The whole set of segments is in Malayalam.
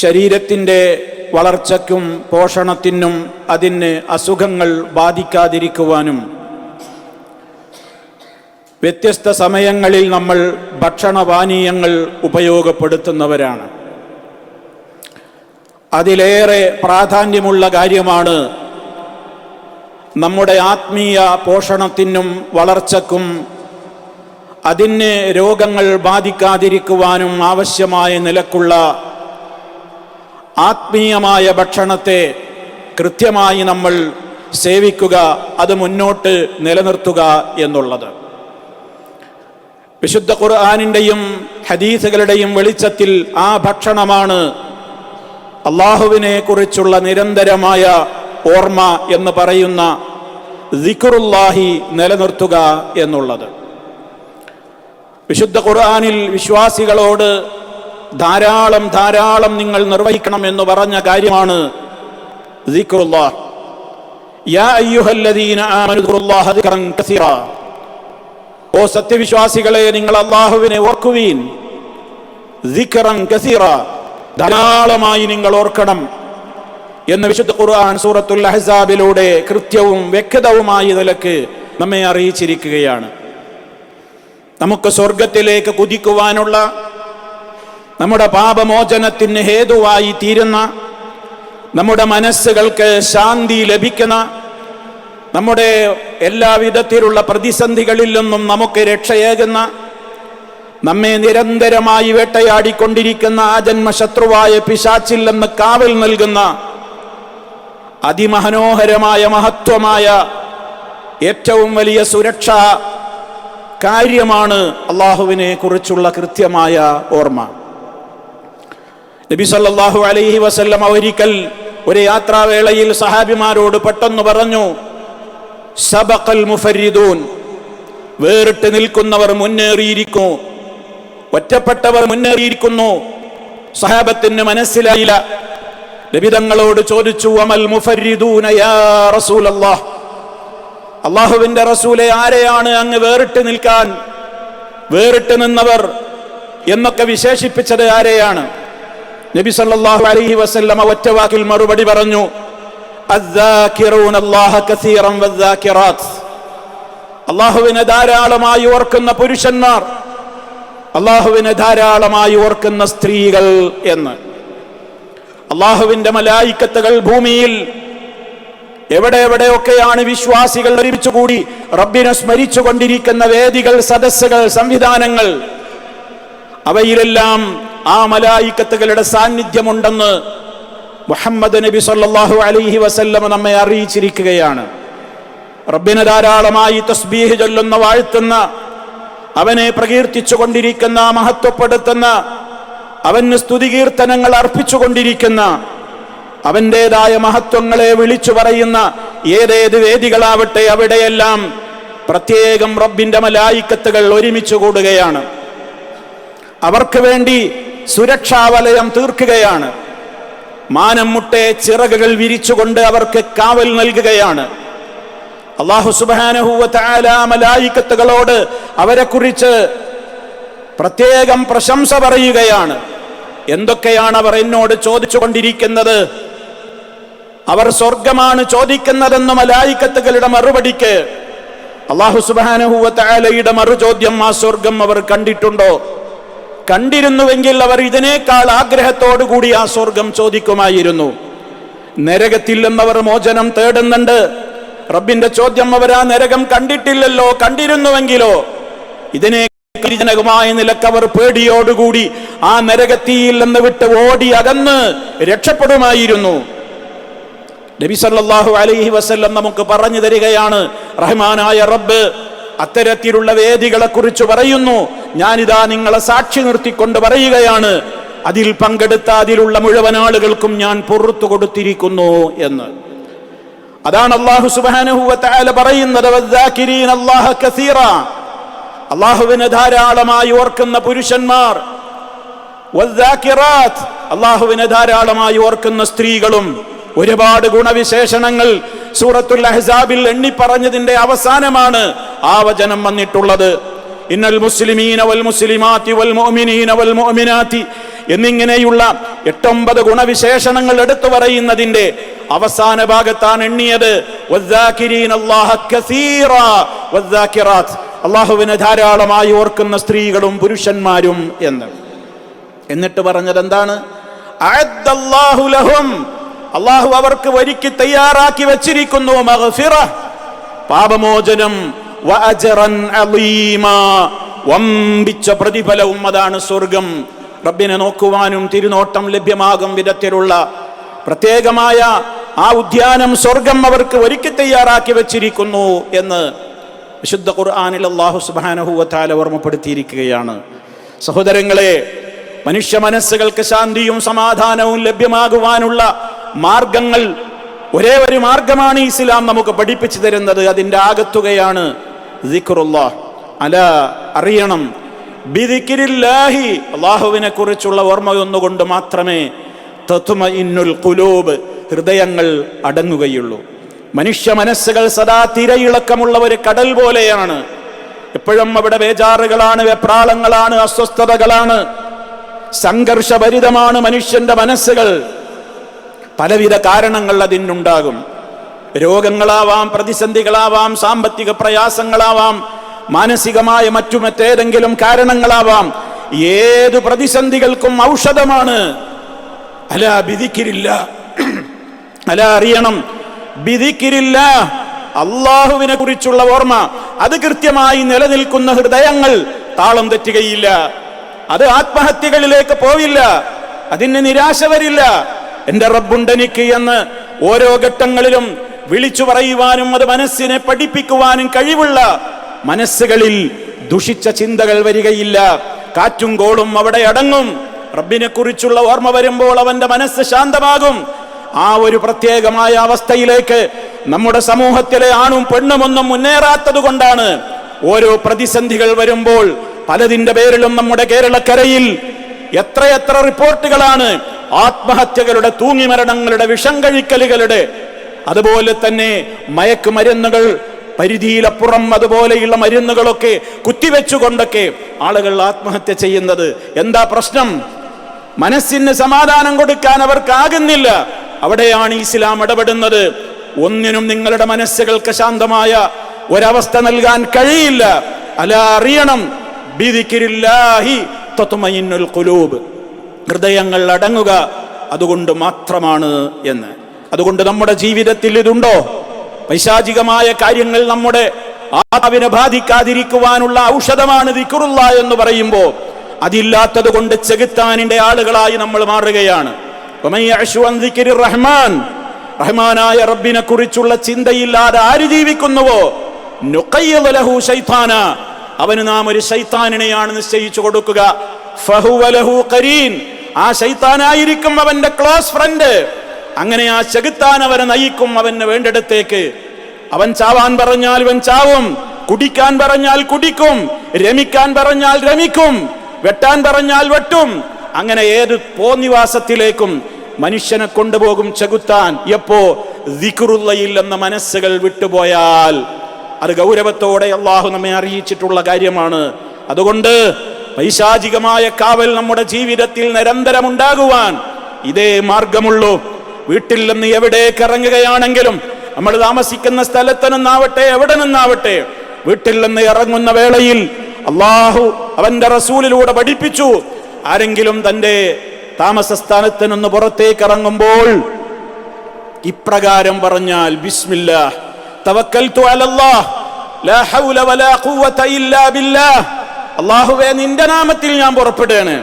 ശരീരത്തിൻ്റെ വളർച്ചയ്ക്കും പോഷണത്തിനും അതിന് അസുഖങ്ങൾ ബാധിക്കാതിരിക്കുവാനും വ്യത്യസ്ത സമയങ്ങളിൽ നമ്മൾ ഭക്ഷണപാനീയങ്ങൾ ഉപയോഗപ്പെടുത്തുന്നവരാണ്. അതിലേറെ പ്രാധാന്യമുള്ള കാര്യമാണ് നമ്മുടെ ആത്മീയ പോഷണത്തിനും വളർച്ചയ്ക്കും അതിന് രോഗങ്ങൾ ബാധിക്കാതിരിക്കുവാനും ആവശ്യമായ നിലക്കുള്ള ആത്മീയമായ ഭക്ഷണത്തെ കൃത്യമായി നമ്മൾ സേവിക്കുക, അത് മുന്നോട്ട് നിലനിർത്തുക എന്നുള്ളത്. വിശുദ്ധ ഖുർആനിൻ്റെയും ഹദീസുകളുടെയും വെളിച്ചത്തിൽ ആ ഭക്ഷണമാണ് അള്ളാഹുവിനെ കുറിച്ചുള്ള നിരന്തരമായ ഓർമ്മ എന്ന് പറയുന്ന ദിക്റുല്ലാഹി നിലനിർത്തുക എന്നുള്ളത്. വിശുദ്ധ ഖുർആനിൽ വിശ്വാസികളോട് ധാരാളം നിങ്ങൾ നിർവഹിക്കണം എന്ന് പറഞ്ഞ കാര്യമാണ് ദിക്റുല്ലാഹ്. യാ അയ്യുഹല്ലദീന ആമനു ദിക്റുല്ലാഹ ദിക്റൻ കസീറ. ഓ സത്യവിശ്വാസികളെ, നിങ്ങൾ അല്ലാഹുവിനെ ഓർക്കുവീൻ. ദിക്റൻ കസീറ, ധാരാളമായി നിങ്ങൾ ഓർക്കണം എന്ന് വിശുദ്ധ ഖുർആൻ സൂറത്തുൽ അഹ്സാബിലൂടെ കൃത്യവും വ്യക്തവുമായ നിലക്ക് നമ്മെ അറിയിച്ചിരിക്കുകയാണ്. നമുക്ക് സ്വർഗത്തിലേക്ക് കുതിക്കുവാനുള്ള, നമ്മുടെ പാപമോചനത്തിന് ഹേതുവായി തീരുന്ന, നമ്മുടെ മനസ്സുകൾക്ക് ശാന്തി ലഭിക്കുന്ന, നമ്മുടെ എല്ലാവിധത്തിലുള്ള പ്രതിസന്ധികളിൽ നിന്നും നമുക്ക് രക്ഷയേകുന്ന, നമ്മെ നിരന്തരമായി വേട്ടയാടിക്കൊണ്ടിരിക്കുന്ന ആ ജന്മശത്രുവായ പിശാചിൽ നിന്ന് കാവൽ നൽകുന്ന അതിമനോഹരമായ മഹത്വമായ ഏറ്റവും വലിയ സുരക്ഷാ കാര്യമാണ് അള്ളാഹുവിനെ കുറിച്ചുള്ള കൃത്യമായ ഓർമ്മ. നബി സല്ലല്ലാഹു അലൈഹി വസല്ലം ഒരിക്കൽ ഒരു യാത്രാവേളയിൽ സഹാബിമാരോട് പെട്ടെന്ന് പറഞ്ഞു, സബഖൽ മുഫരിദൂൻ, വേറിട്ട് നിൽക്കുന്നവർ മുന്നേറിയിരിക്കുന്നു, ഒറ്റപ്പെട്ടവർ മുന്നേറിയിരിക്കുന്നു. സഹാബത്തിന് മനസ്സിലായില്ല. നബി തങ്ങളോട് ചോദിച്ചു, അമൽ മുഫരിദൂന യാ റസൂലല്ലാഹ്, അല്ലാഹുവിന്റെ റസൂലെ, ആരെയാണ് അങ്ങ് വേറിട്ട് നിൽക്കാൻ, വേറിട്ട് നിന്നവർ എന്നൊക്കെ വിശേഷിപ്പിച്ചത് ആരെയാണ്? നബി സല്ലല്ലാഹു അലൈഹി വസല്ലം ഒറ്റ വാക്കിൽ മറുപടി പറഞ്ഞു, അദ്ദാകിറൂനല്ലാഹ കസീറൻ വദ്ദാകിറാത്ത്, അല്ലാഹുവിനെ ധാരാളമായി ഓർക്കുന്ന പുരുഷന്മാർ, അല്ലാഹുവിനെ ധാരാളമായി ഓർക്കുന്ന സ്ത്രീകൾ എന്ന്. അല്ലാഹുവിന്റെ മലായിക്കത്തുകൾ ഭൂമിയിൽ എവിടെയൊക്കെയാണ് വിശ്വാസികൾ ഒരുമിച്ചുകൂടി റബ്ബിനെ സ്മരിച്ചു കൊണ്ടിരിക്കുന്ന വേദികൾ, സദസ്സുകൾ, സംവിധാനങ്ങൾ, അവയിലെല്ലാം ആ മലായിക്കത്തുകളുടെ സാന്നിധ്യമുണ്ടെന്ന് മുഹമ്മദ് നബി സല്ലല്ലാഹു അലൈഹി വസല്ലം നമ്മെ അറിയിച്ചിരിക്കുകയാണ്. റബ്ബിനെ ധാരാളമായി തസ്ബീഹ് ചൊല്ലുന്ന, വാഴ്ത്തുന്ന, അവനെ പ്രകീർത്തിച്ചു കൊണ്ടിരിക്കുന്ന, മഹത്വപ്പെടുത്തുന്ന, അവന് സ്തുതികീർത്തനങ്ങൾ അർപ്പിച്ചുകൊണ്ടിരിക്കുന്ന, അവൻ്റെതായ മഹത്വങ്ങളെ വിളിച്ചു പറയുന്ന ഏതേത് വേദികളാവട്ടെ അവിടെയെല്ലാം പ്രത്യേകം റബ്ബിന്റെ മലായിക്കത്തുകൾ ഒരുമിച്ച് കൂടുകയാണ്. അവർക്ക് വേണ്ടി സുരക്ഷാവലയം തീർക്കുകയാണ്. മാനം മുട്ടെ ചിറകുകൾ വിരിച്ചുകൊണ്ട് അവർക്ക് കാവൽ നൽകുകയാണ്. അല്ലാഹു സുബ്ഹാനഹു വ തആല മലായിക്കത്തുകളോട് അവരെക്കുറിച്ച് പ്രത്യേകം പ്രശംസ പറയുകയാണ്. എന്തൊക്കെയാണ് അവർ എന്നോട് ചോദിച്ചു കൊണ്ടിരിക്കുന്നത്? അവർ സ്വർഗമാണ് ചോദിക്കുന്നതെന്ന് മലായിക്കത്തുകളുടെ മറുപടിക്ക് അല്ലാഹു സുബ്ഹാനഹു വ തആലയുടെ മറുചോദ്യം, ആ സ്വർഗം അവർ കണ്ടിട്ടുണ്ടോ? കണ്ടിരുന്നുവെങ്കിൽ അവർ ഇതിനേക്കാൾ ആഗ്രഹത്തോടു കൂടി ആ സ്വർഗം ചോദിക്കുമായിരുന്നു. നരകത്തിൽ നിന്നവർ മോചനം തേടുന്നുണ്ട്. റബ്ബിന്റെ ചോദ്യം, അവർ ആ നരകം കണ്ടിട്ടില്ലല്ലോ, കണ്ടിരുന്നുവെങ്കിലോ ഇതിനേക്കാൾ നിലക്കവർ പേടിയോടുകൂടി ആ നരകത്തിയിൽ നിന്ന് വിട്ട് ഓടി അകന്ന് രക്ഷപ്പെടുമായിരുന്നു. നബി സല്ലല്ലാഹു അലൈഹി വസല്ലം നമുക്ക് പറഞ്ഞു തരികയാണ്, റഹ്മാനായ റബ്ബ് അത്തരത്തിലുള്ള വേദികളെ കുറിച്ച് പറയുന്നു, ഞാനിതാ നിങ്ങളെ സാക്ഷി നിർത്തിക്കൊണ്ട് പറയുകയാണ്, അതിൽ പങ്കെടുത്ത അതിലുള്ള മുഴുവൻ ആളുകൾക്കും ഞാൻ പുറത്തു കൊടുത്തിരിക്കുന്നു എന്ന്. അതാണ് അല്ലാഹു സുബ്ഹാനഹു വ തആല പറയുന്നത്, വദ്ദാകിരീന അല്ലാഹ കസീറ, അല്ലാഹുവിനെ ധാരാളമായി ഓർക്കുന്ന പുരുഷന്മാർ, വദ്ദാകിറാത്ത്, അല്ലാഹുവിനെ ധാരാളമായി ഓർക്കുന്ന സ്ത്രീകളും. ഒരുപാട് ഗുണവിശേഷണങ്ങൾ സൂറത്തുൽ അഹ്സാബിൽ എണ്ണി പറഞ്ഞതിന്റെ അവസാനമാണ് ആ വചനം വന്നിട്ടുള്ളത്. ഇന്നൽ മുസ്ലിമീന വൽ മുസ്ലിമാത്തി വൽ മുഅ്മിനീന വൽ മുഅ്മിനാത്തി എന്നിങ്ങനെയുള്ള 8-9 ഗുണവിശേഷണങ്ങൾ എടുത്തു പറയുന്നതിന്റെ അവസാന ഭാഗത്താണ് എണ്ണിയത് അള്ളാഹുവിനെ ധാരാളമായി ഓർക്കുന്ന സ്ത്രീകളും പുരുഷന്മാരും എന്ന്. എന്നിട്ട് പറഞ്ഞത് എന്താണ്? അള്ളാഹു അവർക്ക് ഒരുക്കി തയ്യാറാക്കി വെച്ചിരിക്കുന്നു മഗ്ഫിറ, പാപമോചനം, വഅജ്റൻ അളീമാ, വമ്പിച്ച പ്രതിഫലവും, അതാണ് സ്വർഗം. റബ്ബിനെ നോക്കുവാനും തിരുനോട്ടം ലഭ്യമാകും വിധത്തിലുള്ള പ്രത്യേകമായ ആ ഉദ്യാനം സ്വർഗം അവർക്ക് ഒരുക്കി തയ്യാറാക്കി വെച്ചിരിക്കുന്നു എന്ന് വിശുദ്ധ ഖുർആനിൽ അല്ലാഹു സുബ്ഹാനഹു വ തആല ഓർമ്മപ്പെടുത്തിയിരിക്കുകയാണ്. സഹോദരങ്ങളെ, മനുഷ്യ മനസ്സുകൾക്ക് ശാന്തിയും സമാധാനവും ലഭ്യമാകുവാനുള്ള മാർഗങ്ങൾ, ഒരേ ഒരു മാർഗമാണ് ഇസ്ലാം നമുക്ക് പഠിപ്പിച്ചു തരുന്നത്. അതിൻ്റെ ആകത്തുകയാണ് ദിക്റുല്ലാഹ്. അലാ, അറിയണം, ബിദിക്രില്ലാഹി, അല്ലാഹുവിനെ കുറിച്ചുള്ള ഓർമ്മയൊന്നുകൊണ്ട് മാത്രമേ തത്മഇന്നുൽ ഖുലൂബ്, ഹൃദയങ്ങൾ അടങ്ങുകയുള്ളൂ. മനുഷ്യ മനസ്സുകൾ സദാ തിരയിളക്കമുള്ള ഒരു കടൽ പോലെയാണ്. എപ്പോഴും അവിടെ ബേജാറുകളാണ്, വെപ്രാളങ്ങളാണ്, അസ്വസ്ഥതകളാണ്, സംഘർഷഭരിതമാണ് മനുഷ്യന്റെ മനസ്സുകൾ. പലവിധ കാരണങ്ങൾ അതിനുണ്ടാകും. രോഗങ്ങളാവാം, പ്രതിസന്ധികളാവാം, സാമ്പത്തിക പ്രയാസങ്ങളാവാം, മാനസികമായ മറ്റേതെങ്കിലും കാരണങ്ങളാവാം. ഏതു പ്രതിസന്ധികൾക്കും ഔഷധമാണ് അലാ ബിദിക്രില്ലാ. അലാ, അറിയണം, ബിദിക്രില്ലാ, അല്ലാഹുവിനെ കുറിച്ചുള്ള ഓർമ്മ, അത് കൃത്യമായി നിലനിൽക്കുന്ന ഹൃദയങ്ങൾ താളം തെറ്റുകയില്ല. അത് ആത്മഹത്യകളിലേക്ക് പോവില്ല, അതിന് നിരാശ വരില്ല. എന്റെ റബ്ബുണ്ടെനിക്ക് എന്ന് ഓരോ ഘട്ടങ്ങളിലും വിളിച്ചു പറയുവാനും അത് മനസ്സിനെ പഠിപ്പിക്കുവാനും കഴിവുള്ള മനസ്സുകളിൽ ദുഷിച്ച ചിന്തകൾ വരികയില്ല. കാറ്റും കോളും അവിടെ അടങ്ങും. റബ്ബിനെ കുറിച്ചുള്ള ഓർമ്മ വരുമ്പോൾ അവന്റെ മനസ്സ് ശാന്തമാകും. ആ ഒരു പ്രത്യേകമായ അവസ്ഥയിലേക്ക് നമ്മുടെ സമൂഹത്തിലെ ആണും പെണ്ണുമൊന്നും മുന്നേറാത്തത് കൊണ്ടാണ് ഓരോ പ്രതിസന്ധികൾ വരുമ്പോൾ പലതിന്റെ പേരിലും നമ്മുടെ കേരളക്കരയിൽ എത്രയെത്ര റിപ്പോർട്ടുകളാണ് ആത്മഹത്യകളുടെ, തൂങ്ങിമരണങ്ങളുടെ, വിഷം കഴിക്കലുകളുടെ, അതുപോലെ തന്നെ മയക്കുമരുന്നുകൾ, പരിധിയിലപ്പുറം അതുപോലെയുള്ള മരുന്നുകളൊക്കെ കുത്തിവെച്ചുകൊണ്ടൊക്കെ ആളുകൾ ആത്മഹത്യ ചെയ്യുന്നത്. എന്താ പ്രശ്നം? മനസ്സിന് സമാധാനം കൊടുക്കാൻ അവർക്കാകുന്നില്ല. അവിടെയാണ് ഇസ്ലാം ഇടപെടുന്നത്. ഒന്നിനും നിങ്ങളുടെ മനസ്സുകൾക്ക് ശാന്തമായ ഒരവസ്ഥ നൽകാൻ കഴിയില്ല. അലാ, അറിയണം, ബിദിക്രില്ലാഹി തത്മഇന്നുൽ ഖുലൂബ്, ഹൃദയങ്ങൾ അടങ്ങുക അതുകൊണ്ട് മാത്രമാണ് എന്ന്. അതുകൊണ്ട് നമ്മുടെ ജീവിതത്തിൽ ഇതുണ്ടോ? പൈശാചികമായ കാര്യങ്ങൾ നമ്മുടെ ആത്മാവിനെ ബാധിക്കാതിരിക്കുവാനുള്ള ഔഷധമാണ് ദിക്റുല്ലാഹ് എന്ന് പറയുമ്പോൾ അതില്ലാത്തത് കൊണ്ട് ചെകുത്താനിന്റെ ആളുകളായി നമ്മൾ മാറുകയാണ്. റഹ്മാൻ, റഹ്മാനായ റബ്ബിനെ കുറിച്ചുള്ള ചിന്തയില്ലാതെ ആര് ജീവിക്കുന്നുവോ നുഖയ്യിദ് ലഹു ശൈത്താന, അവന് നാം ഒരു ശൈത്താനിനെയാണ് നിശ്ചയിച്ചു കൊടുക്കുക. ഫഹുവ ലഹു ഖരീൻ, ആ ശൈത്താനായിരിക്കും അവന്റെ ക്ലോസ് ഫ്രണ്ട്. അങ്ങനെ ആ ചെകുത്താൻ അവനെ നയിക്കും അവന് വേണ്ടിടത്തേക്ക്. അവൻ ചാവാൻ പറഞ്ഞാൽ ഇവൻ ചാവും, കുടിക്കാൻ പറഞ്ഞാൽ കുടിക്കും, രമിക്കാൻ പറഞ്ഞാൽ രമിക്കും, വെട്ടാൻ പറഞ്ഞാൽ വെട്ടും. അങ്ങനെ ഏത് പോന്നിവാസത്തിലേക്കും മനുഷ്യനെ കൊണ്ടുപോകും ചെകുത്താൻ. എപ്പോ ദിക്റുല്ലാഹിൽ എന്ന മനസ്സുകൾ വിട്ടുപോയാൽ. അത് ഗൗരവത്തോടെ അള്ളാഹു നമ്മെ അറിയിച്ചിട്ടുള്ള കാര്യമാണ്. അതുകൊണ്ട് പൈശാചികമായ കാവൽ നമ്മുടെ ജീവിതത്തിൽ നിരന്തരം ഉണ്ടാകുവാൻ ഇതേ മാർഗമുള്ളൂ. വീട്ടിൽ നിന്ന് എവിടേക്ക് ഇറങ്ങുകയാണെങ്കിലും, നമ്മൾ താമസിക്കുന്ന സ്ഥലത്ത് നിന്നാവട്ടെ, എവിടെ നിന്നാവട്ടെ, വീട്ടിൽ നിന്ന് ഇറങ്ങുന്ന വേളയിൽ അള്ളാഹു അവന്റെ റസൂലിലൂടെ പഠിപ്പിച്ചു, ആരെങ്കിലും തന്റെ താമസ സ്ഥാനത്ത് നിന്ന് പുറത്തേക്ക് ഇറങ്ങുമ്പോൾ ഇപ്രകാരം പറഞ്ഞാൽ, ബിസ്മില്ലാഹ് തവക്കൽതു അലല്ലാഹ് ലാ ഹൗല വലാ ഖുവത ഇല്ലാ ബില്ലാഹ്, അല്ലാഹുവേ നിന്റെ നാമത്തിൽ ഞാൻ പുറപ്പെടുകയാണ്,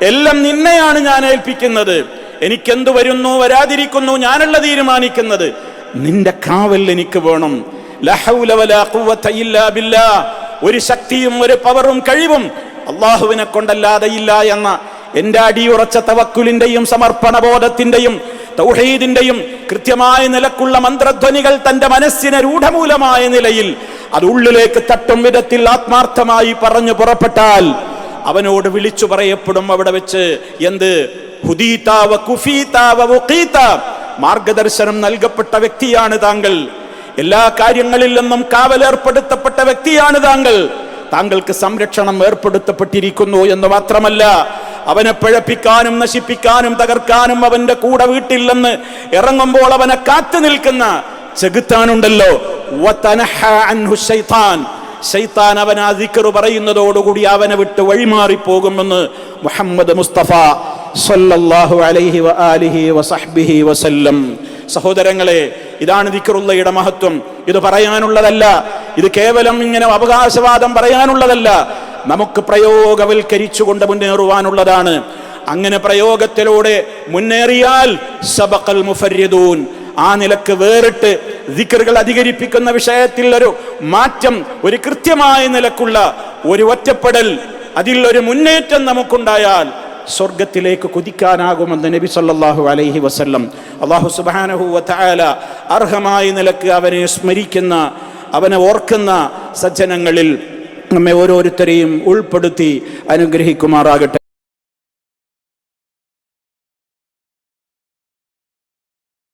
എല്ലാം നിന്നെയാണ് ഞാൻ ഏൽപ്പിക്കുന്നത്, എനിക്കെന്തു വരുന്നു വരാതിരിക്കുന്നു ഞാനല്ല തീരുമാനിക്കുന്നത്, നിന്റെ കാവൽ എനിക്ക് വേണം. ലാ ഹൗല വലാ ഖുവത ഇല്ലാ ബില്ലാഹ്, ഒരു ശക്തിയും ഒരു പവറും കഴിവും അള്ളാഹുവിനെ കൊണ്ടല്ലാതെ ഇല്ല എന്ന എന്റെ അടിയുറച്ച തവക്കുലിന്റെയും സമർപ്പണബോധത്തിന്റെയും തൗഹീദിന്റെയും കൃത്യമായ നിലക്കുള്ള മന്ത്രധ്വനികൾ തന്റെ മനസ്സിനെ രൂഢമൂലമായ നിലയിൽ അത് ഉള്ളിലേക്ക് തട്ടും വിധത്തിൽ ആത്മാർത്ഥമായി പറഞ്ഞു പുറപ്പെട്ടാൽ അവനോട് വിളിച്ചു പറയപ്പെടും അവിടെ വെച്ച്, എന്ത്? ഹുദീത വ കുഫീത വ വഖീത, മാർഗദർശനം നൽകപ്പെട്ട വ്യക്തിയാണ് താങ്കൾ, എല്ലാ കാര്യങ്ങളിൽ നിന്നും കാവലേർപ്പെടുത്തപ്പെട്ട വ്യക്തിയാണ് താങ്കൾ, താങ്കൾക്ക് സംരക്ഷണം ഏർപ്പെടുത്തപ്പെട്ടിരിക്കുന്നു എന്ന് മാത്രമല്ല അവനെ പിഴപ്പിക്കാനും നശിപ്പിക്കാനും തകർക്കാനും അവന്റെ കൂടെ വീട്ടില്ലെന്ന് ഇറങ്ങുമ്പോൾ അവനെ കാത്തു നിൽക്കുന്ന ചെകുത്താനുണ്ടല്ലോ, ശൈത്താൻ അവൻ ആ ദിക്ർ പറയുന്നതോടുകൂടി അവനെ വിട്ട് വഴിമാറിപ്പോകുമെന്ന് മുഹമ്മദ് മുസ്തഫ സല്ലല്ലാഹു അലൈഹി വആലിഹി വസഹ്ബിഹി വസല്ലം. സഹോദരങ്ങളെ, ഇതാണ് ദിക്റുള്ളയുടെ മഹത്വം. ഇത് പറയാനുള്ളതല്ല, ഇത് കേവലം ഇങ്ങനെ അവകാശവാദം പറയാനുള്ളതല്ല, നമുക്ക് പ്രയോഗവൽക്കരിച്ചുകൊണ്ട് മുന്നേറുവാനുള്ളതാണ്. അങ്ങനെ പ്രയോഗത്തിലൂടെ മുന്നേറിയാൽ സബഖൽ മുഫരിദൂൻ, ആ നിലക്ക് വേറിട്ട് ദിക്റുകൾ അധികരിപ്പിക്കുന്ന വിഷയത്തിൽ ഒരു മാറ്റം, ഒരു കൃത്യമായ നിലക്കുള്ള ഒരു ഒറ്റപ്പെടൽ, അതിൽ ഒരു മുന്നേറ്റം നമുക്കുണ്ടായാൽ സ്വർഗത്തിലേക്ക് കുതിക്കാനാകുമെന്ന് നബി സല്ലല്ലാഹു അലൈഹി വസല്ലം. അല്ലാഹു സുബ്ഹാനഹു വ തആല അർഹമായ നിലക്ക് അവനെ സ്മരിക്കുന്ന, അവനെ ഓർക്കുന്ന സജ്ജനങ്ങളിൽ നമ്മെ ഓരോരുത്തരെയും ഉൾപ്പെടുത്തി അനുഗ്രഹിക്കുമാറാകട്ടെ.